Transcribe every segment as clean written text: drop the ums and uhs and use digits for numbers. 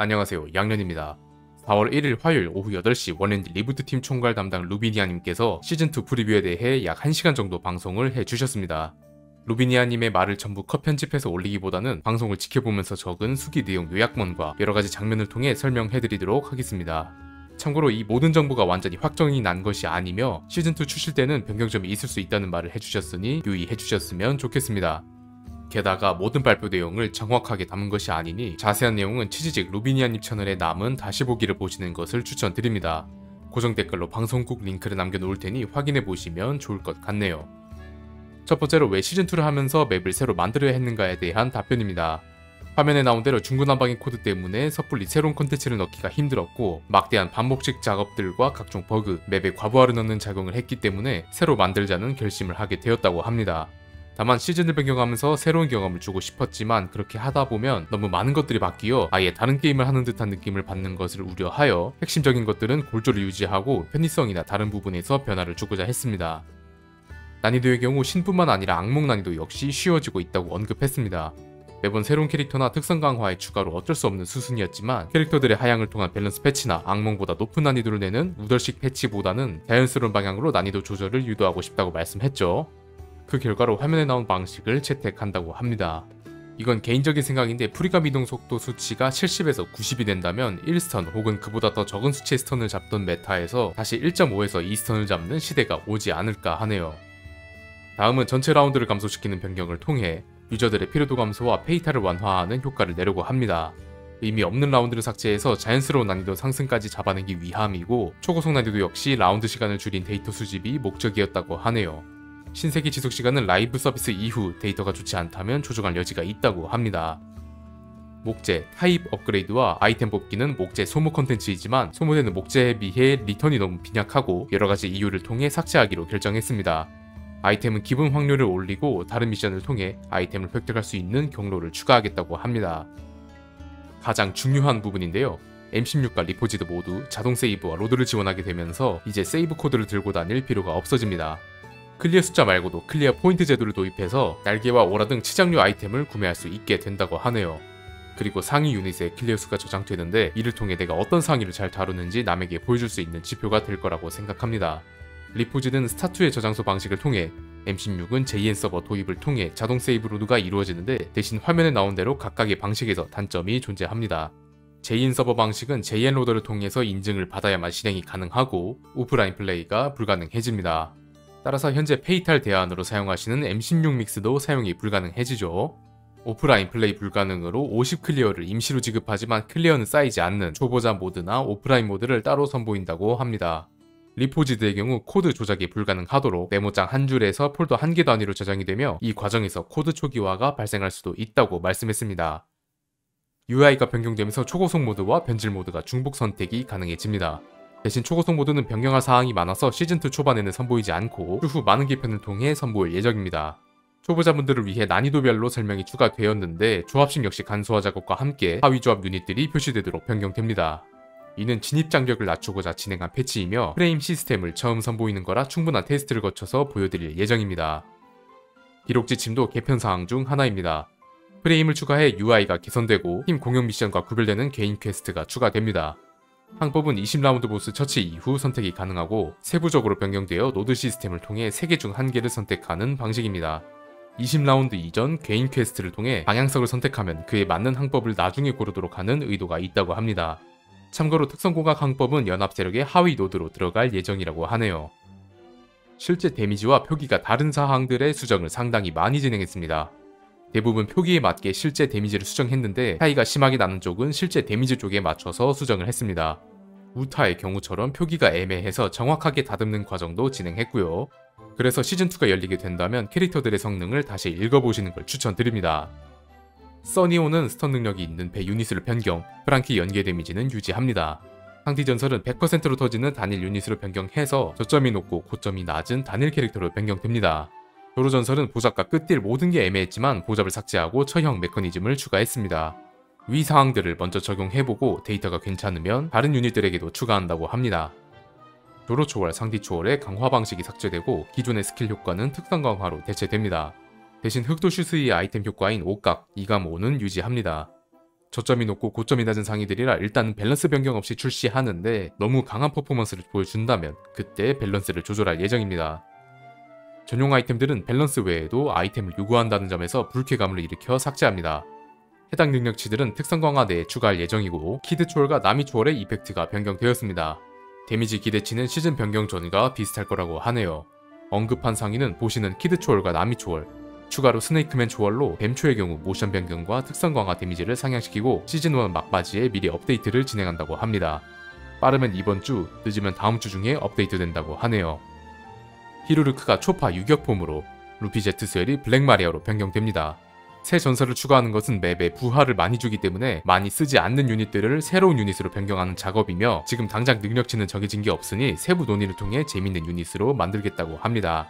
안녕하세요, 양년입니다. 4월 1일 화요일 오후 8시 원앤디 리부트팀 총괄 담당 루비니아님께서 시즌2 프리뷰에 대해 약 1시간 정도 방송을 해주셨습니다. 루비니아님의 말을 전부 컷 편집해서 올리기보다는 방송을 지켜보면서 적은 수기 내용 요약본과 여러가지 장면을 통해 설명해드리도록 하겠습니다. 참고로 이 모든 정보가 완전히 확정이 난 것이 아니며 시즌2 출시 때는 변경점이 있을 수 있다는 말을 해주셨으니 유의해주셨으면 좋겠습니다. 게다가 모든 발표 내용을 정확하게 담은 것이 아니니 자세한 내용은 치지직 루비니아님 채널에 남은 다시 보기를 보시는 것을 추천드립니다. 고정 댓글로 방송국 링크를 남겨놓을 테니 확인해보시면 좋을 것 같네요. 첫 번째로 왜 시즌2를 하면서 맵을 새로 만들어야 했는가에 대한 답변입니다. 화면에 나온 대로 중구난방의 코드 때문에 섣불리 새로운 콘텐츠를 넣기가 힘들었고 막대한 반복식 작업들과 각종 버그, 맵에 과부하를 넣는 작용을 했기 때문에 새로 만들자는 결심을 하게 되었다고 합니다. 다만 시즌을 변경하면서 새로운 경험을 주고 싶었지만 그렇게 하다보면 너무 많은 것들이 바뀌어 아예 다른 게임을 하는 듯한 느낌을 받는 것을 우려하여 핵심적인 것들은 골조를 유지하고 편의성이나 다른 부분에서 변화를 주고자 했습니다. 난이도의 경우 신뿐만 아니라 악몽 난이도 역시 쉬워지고 있다고 언급했습니다. 매번 새로운 캐릭터나 특성 강화의 추가로 어쩔 수 없는 수순이었지만 캐릭터들의 하향을 통한 밸런스 패치나 악몽보다 높은 난이도를 내는 우덜식 패치보다는 자연스러운 방향으로 난이도 조절을 유도하고 싶다고 말씀했죠. 그 결과로 화면에 나온 방식을 채택한다고 합니다. 이건 개인적인 생각인데 프리감 이동 속도 수치가 70에서 90이 된다면 1스턴 혹은 그보다 더 적은 수치의 스턴을 잡던 메타에서 다시 1.5에서 2스턴을 잡는 시대가 오지 않을까 하네요. 다음은 전체 라운드를 감소시키는 변경을 통해 유저들의 피로도 감소와 페이탈을 완화하는 효과를 내려고 합니다. 의미 없는 라운드를 삭제해서 자연스러운 난이도 상승까지 잡아내기 위함이고 초고속 난이도 역시 라운드 시간을 줄인 데이터 수집이 목적이었다고 하네요. 신세기 지속시간은 라이브 서비스 이후 데이터가 좋지 않다면 조정할 여지가 있다고 합니다. 목재, 타입 업그레이드와 아이템 뽑기는 목재 소모 컨텐츠이지만 소모되는 목재에 비해 리턴이 너무 빈약하고 여러가지 이유를 통해 삭제하기로 결정했습니다. 아이템은 기본 확률을 올리고 다른 미션을 통해 아이템을 획득할 수 있는 경로를 추가하겠다고 합니다. 가장 중요한 부분인데요. M16과 리포지드 모두 자동 세이브와 로드를 지원하게 되면서 이제 세이브 코드를 들고 다닐 필요가 없어집니다. 클리어 숫자 말고도 클리어 포인트 제도를 도입해서 날개와 오라 등 치장류 아이템을 구매할 수 있게 된다고 하네요. 그리고 상위 유닛의 클리어 수가 저장되는데 이를 통해 내가 어떤 상위를 잘 다루는지 남에게 보여줄 수 있는 지표가 될 거라고 생각합니다. 리포지드는 스타2의 저장소 방식을 통해 M16은 JN 서버 도입을 통해 자동 세이브 로드가 이루어지는데 대신 화면에 나온 대로 각각의 방식에서 단점이 존재합니다. JN 서버 방식은 JN 로더를 통해서 인증을 받아야만 실행이 가능하고 오프라인 플레이가 불가능해집니다. 따라서 현재 페이탈 대안으로 사용하시는 M16 믹스도 사용이 불가능해지죠. 오프라인 플레이 불가능으로 50 클리어를 임시로 지급하지만 클리어는 쌓이지 않는 초보자 모드나 오프라인 모드를 따로 선보인다고 합니다. 리포지드의 경우 코드 조작이 불가능하도록 메모장 한 줄에서 폴더 한 개 단위로 저장이 되며 이 과정에서 코드 초기화가 발생할 수도 있다고 말씀했습니다. UI가 변경되면서 초고속 모드와 변질 모드가 중복 선택이 가능해집니다. 대신 초고속 모드는 변경할 사항이 많아서 시즌2 초반에는 선보이지 않고 추후 많은 개편을 통해 선보일 예정입니다. 초보자분들을 위해 난이도별로 설명이 추가되었는데 조합식 역시 간소화 작업과 함께 하위 조합 유닛들이 표시되도록 변경됩니다. 이는 진입 장벽을 낮추고자 진행한 패치이며 프레임 시스템을 처음 선보이는 거라 충분한 테스트를 거쳐서 보여드릴 예정입니다. 기록 지침도 개편 사항 중 하나입니다. 프레임을 추가해 UI가 개선되고 팀 공용 미션과 구별되는 개인 퀘스트가 추가됩니다. 항법은 20라운드 보스 처치 이후 선택이 가능하고 세부적으로 변경되어 노드 시스템을 통해 3개 중 1개를 선택하는 방식입니다. 20라운드 이전 개인 퀘스트를 통해 방향성을 선택하면 그에 맞는 항법을 나중에 고르도록 하는 의도가 있다고 합니다. 참고로 특성공학 항법은 연합 세력의 하위 노드로 들어갈 예정이라고 하네요. 실제 데미지와 표기가 다른 사항들의 수정을 상당히 많이 진행했습니다. 대부분 표기에 맞게 실제 데미지를 수정했는데 차이가 심하게 나는 쪽은 실제 데미지 쪽에 맞춰서 수정을 했습니다. 우타의 경우처럼 표기가 애매해서 정확하게 다듬는 과정도 진행했고요. 그래서 시즌2가 열리게 된다면 캐릭터들의 성능을 다시 읽어보시는 걸 추천드립니다. 써니오는 스턴 능력이 있는 배 유닛으로 변경, 프랑키 연계 데미지는 유지합니다. 상디 전설은 100%로 터지는 단일 유닛으로 변경해서 저점이 높고 고점이 낮은 단일 캐릭터로 변경됩니다. 도로 전설은 보잡과 끝딜 모든 게 애매했지만 보잡을 삭제하고 처형 메커니즘을 추가했습니다. 위 사항들을 먼저 적용해보고 데이터가 괜찮으면 다른 유닛들에게도 추가한다고 합니다. 도로 초월, 상디 초월의 강화 방식이 삭제되고 기존의 스킬 효과는 특성 강화로 대체됩니다. 대신 흑도 슈스의 아이템 효과인 옥각, 이감 5는 유지합니다. 저점이 높고 고점이 낮은 상위들이라 일단 밸런스 변경 없이 출시하는데 너무 강한 퍼포먼스를 보여준다면 그때 밸런스를 조절할 예정입니다. 전용 아이템들은 밸런스 외에도 아이템을 요구한다는 점에서 불쾌감을 일으켜 삭제합니다. 해당 능력치들은 특성 강화 내에 추가할 예정이고 키드 초월과 나미 초월의 이펙트가 변경되었습니다. 데미지 기대치는 시즌 변경 전과 비슷할 거라고 하네요. 언급한 상위는 보시는 키드 초월과 나미 초월, 추가로 스네이크맨 초월로 뱀초의 경우 모션 변경과 특성 강화 데미지를 상향시키고 시즌1 막바지에 미리 업데이트를 진행한다고 합니다. 빠르면 이번 주, 늦으면 다음 주 중에 업데이트된다고 하네요. 히루르크가 초파 유격폼으로 루피 제트 스웰이 블랙 마리아로 변경됩니다. 새 전설을 추가하는 것은 맵에 부하를 많이 주기 때문에 많이 쓰지 않는 유닛들을 새로운 유닛으로 변경하는 작업이며 지금 당장 능력치는 정해진 게 없으니 세부 논의를 통해 재밌는 유닛으로 만들겠다고 합니다.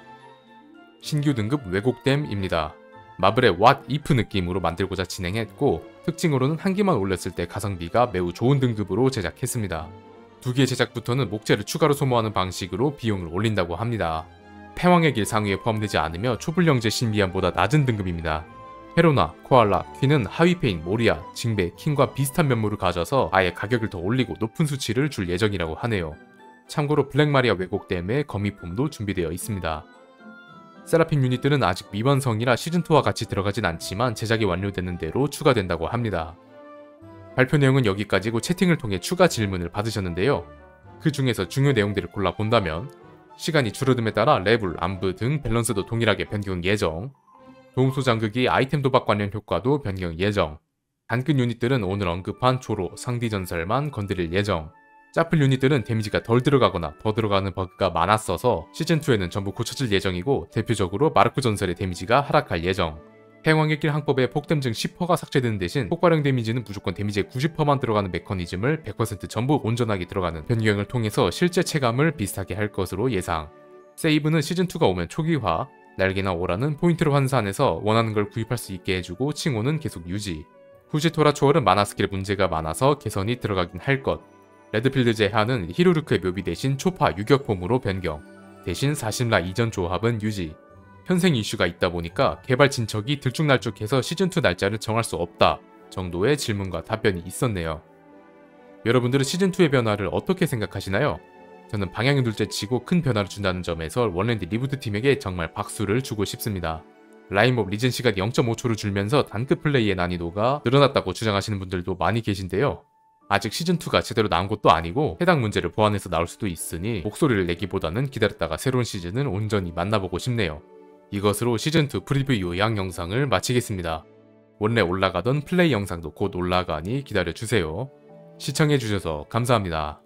신규 등급 왜곡됨입니다. 마블의 What If 느낌으로 만들고자 진행했고 특징으로는 한 개만 올렸을 때 가성비가 매우 좋은 등급으로 제작했습니다. 두 개의 제작부터는 목재를 추가로 소모하는 방식으로 비용을 올린다고 합니다. 패왕의 길 상위에 포함되지 않으며 초불령제 신비함보다 낮은 등급입니다. 헤로나, 코알라, 퀸은 하위페인, 모리아, 징베, 킹과 비슷한 면모를 가져서 아예 가격을 더 올리고 높은 수치를 줄 예정이라고 하네요. 참고로 블랙마리아 왜곡됨의 거미폼도 준비되어 있습니다. 세라핌 유닛들은 아직 미완성이라 시즌2와 같이 들어가진 않지만 제작이 완료되는 대로 추가된다고 합니다. 발표 내용은 여기까지고 채팅을 통해 추가 질문을 받으셨는데요. 그 중에서 중요 내용들을 골라본다면 시간이 줄어듦에 따라 레벨, 안부 등 밸런스도 동일하게 변경 예정, 도움소 장극이 아이템 도박 관련 효과도 변경 예정, 단끝 유닛들은 오늘 언급한 조로, 상디 전설만 건드릴 예정, 짜플 유닛들은 데미지가 덜 들어가거나 더 들어가는 버그가 많았어서 시즌2에는 전부 고쳐질 예정이고 대표적으로 마르크 전설의 데미지가 하락할 예정, 패왕의 길 항법에 폭댐증 10%가 삭제되는 대신 폭발형 데미지는 무조건 데미지의 90%만 들어가는 메커니즘을 100% 전부 온전하게 들어가는 변경을 통해서 실제 체감을 비슷하게 할 것으로 예상, 세이브는 시즌2가 오면 초기화, 날개나 오라는 포인트로 환산해서 원하는 걸 구입할 수 있게 해주고 칭호는 계속 유지, 후지토라 초월은 마나 스킬에 문제가 많아서 개선이 들어가긴 할 것, 레드필드 제하는 히루르크의 묘비 대신 초파 유격폼으로 변경, 대신 40라 이전 조합은 유지, 현생 이슈가 있다 보니까 개발 진척이 들쭉날쭉해서 시즌2 날짜를 정할 수 없다 정도의 질문과 답변이 있었네요. 여러분들은 시즌2의 변화를 어떻게 생각하시나요? 저는 방향은 둘째치고 큰 변화를 준다는 점에서 원랜드 리부트 팀에게 정말 박수를 주고 싶습니다. 라인몹 리젠 시간 0.5초를 줄면서 단급 플레이의 난이도가 늘어났다고 주장하시는 분들도 많이 계신데요. 아직 시즌2가 제대로 나온 것도 아니고 해당 문제를 보완해서 나올 수도 있으니 목소리를 내기보다는 기다렸다가 새로운 시즌을 온전히 만나보고 싶네요. 이것으로 시즌2 프리뷰 요약 영상을 마치겠습니다. 원래 올라가던 플레이 영상도 곧 올라가니 기다려주세요. 시청해주셔서 감사합니다.